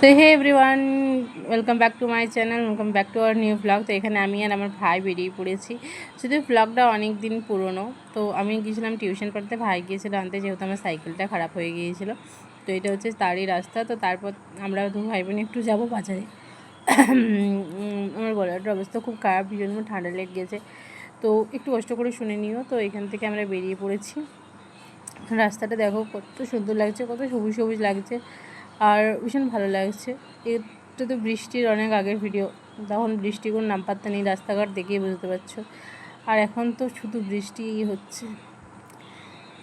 তো hey everyone, welcome back to my channel, welcome back to our new blog. তো এখানে আমি আর আমার ভাই বেরিয়ে পড়েছি। যদিও ব্লগটা অনেক দিন পুরনো। তো আমি গিয়েছিলাম টিউশন পড়তে, ভাই গিয়েছিল আনতে, যেহেতু আমার সাইকেলটা খারাপ হয়ে গিয়েছিলো। তো এটা হচ্ছে তারই রাস্তা। তো তারপর আমরা দু ভাই বোন একটু যাবো বাজারে। আমার গলাটার অবস্থা খুব খারাপ, ভীষণ ঠান্ডা লেগে গেছে। তো একটু কষ্ট করে শুনে নিও। তো এখান থেকে আমরা বেরিয়ে পড়েছি। রাস্তাটা দেখো কত সুন্দর লাগছে, কত সবুজ সবুজ লাগছে, আর ভীষণ ভালো লাগছে। এটা তো বৃষ্টির অনেক আগের ভিডিও, তখন বৃষ্টি কোনো নাম পাত্তা নেই, রাস্তাঘাট দেখেই বুঝতে পারছো। আর এখন তো শুধু বৃষ্টিই হচ্ছে।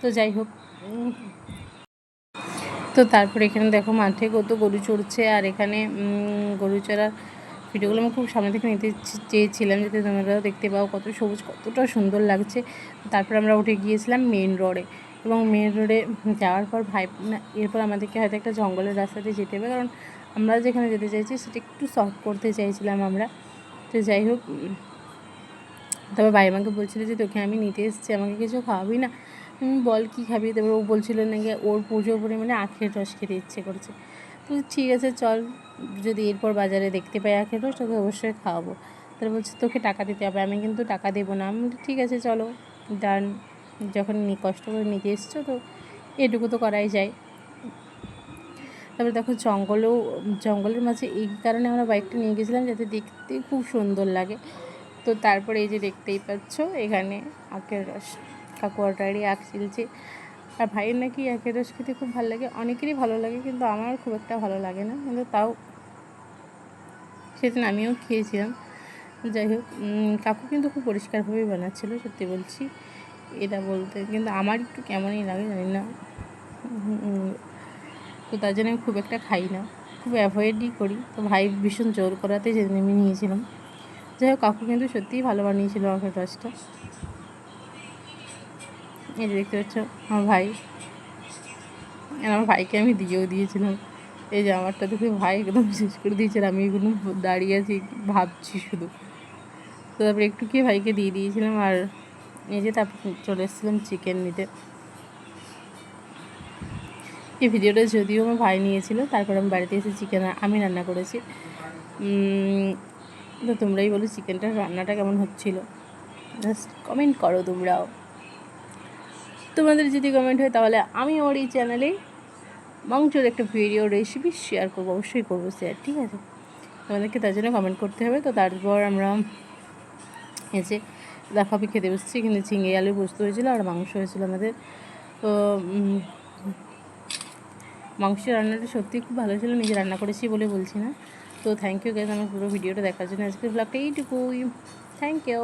তো যাই হোক, তো তারপর এখানে দেখো মাঠে কত গরু চড়ছে, আর এখানে গরু চড়ার ভিডিওগুলো আমি খুব সামনে থেকে নিতে চেয়েছিলাম, যাতে তোমরাও দেখতে পাও কত সবুজ, কতটা সুন্দর লাগছে। তারপর আমরা উঠে গিয়েছিলাম মেন রোডে, এবং মেন রোডে যাওয়ার পর এরপর আমাদেরকে হয়তো একটা জঙ্গলের রাস্তাতে যেতে হবে, কারণ আমরা যেখানে যেতে চাইছি সেটা একটু শর্ট করতে চাইছিলাম আমরা। তো যাই হোক, তবে ভাই আমাকে বলছিল যে তোকে আমি নিতে এসেছি, আমাকে কিছু খাওয়াবি না? বল কী খাবি? তারপর ও বলছিল নাকি ওর প্রচুর পরিমাণে আখের রস খেতে ইচ্ছে করছে। তো ঠিক আছে চল, যদি এরপর বাজারে দেখতে পাই আখের রস তোকে অবশ্যই খাওয়াবো। তারপর বলছে তোকে টাকা দিতে হবে। আমি কিন্তু টাকা দেবো না। আমি ঠিক আছে চলো ডান, যখন কষ্ট করে নিতে এসছো তো এটুকু তো করাই যায়। তারপরে দেখো জঙ্গলের মাঝে, এই কারণে আমরা বাইকটা নিয়ে গেছিলাম যাতে দেখতে খুব সুন্দর লাগে। তো তারপরে এই যে দেখতেই পাচ্ছ এখানে আখের রস, কাকু অলরেডি আখ ছিলছে। আর ভাইয়ের নাকি আখের রস খেতে খুব ভালো লাগে, অনেকেরই ভালো লাগে, কিন্তু আমার খুব একটা ভালো লাগে না, কিন্তু তাও সেদিন আমিও খেয়েছিলাম। যাই হোক, কাকু কিন্তু খুব পরিষ্কারভাবেই বানাচ্ছিলো, সত্যি বলছি এটা বলতে, কিন্তু আমার একটু কেমনই লাগে জানি না। তো তার জন্য আমি খুব একটা খাই না, খুব অ্যাভয়েডই করি। তো ভাই ভীষণ জোর করাতে যেদিন আমি নিয়েছিলাম। যাই হোক, কাকু কিন্তু সত্যিই ভালো বানিয়েছিল আখের রসটা। এই যে দেখতে পাচ্ছ আমার ভাই, আর আমার ভাইকে আমি দিয়েও দিয়েছিলাম। এই যে আমারটা দেখে ভাই একদম শেষ করে দিয়েছে, আর আমি এগুলো দাঁড়িয়ে আছি ভাবছি শুধু। তো তারপরে একটু কি ভাইকে দিয়ে দিয়েছিলাম, আর এই যে তারপর চলে এসেছিলাম চিকেন নিতে। এই ভিডিওটা যদিও আমার ভাই নিয়েছিল, তারপর আমি বাড়িতে এসে চিকেন আমি রান্না করেছি। তো তোমরাই বলো চিকেনটার রান্নাটা কেমন হচ্ছিলো, জাস্ট কমেন্ট করো তোমরাও। তোমাদের যদি কমেন্ট হয় তাহলে আমি আমার এই চ্যানেলে মাংসের একটা ভিডিও রেসিপি শেয়ার করবো, অবশ্যই করবো শেয়ার, ঠিক আছে? তোমাদেরকে তার জন্য কমেন্ট করতে হবে। তো তারপর আমরা এসে কফি খেতে বসছি। এখানে ঝিঙে আলু পোস্ত হয়েছিলো, আর মাংস হয়েছিলো আমাদের। তো মাংসের রান্নাটা সত্যিই খুব ভালো ছিল, নিজে রান্না করেছি বলে বলছি না। তো থ্যাংক ইউ গাইস আমার পুরো ভিডিওটা দেখার জন্য। আজকের ব্লগটা এইটুকুই, থ্যাংক ইউ।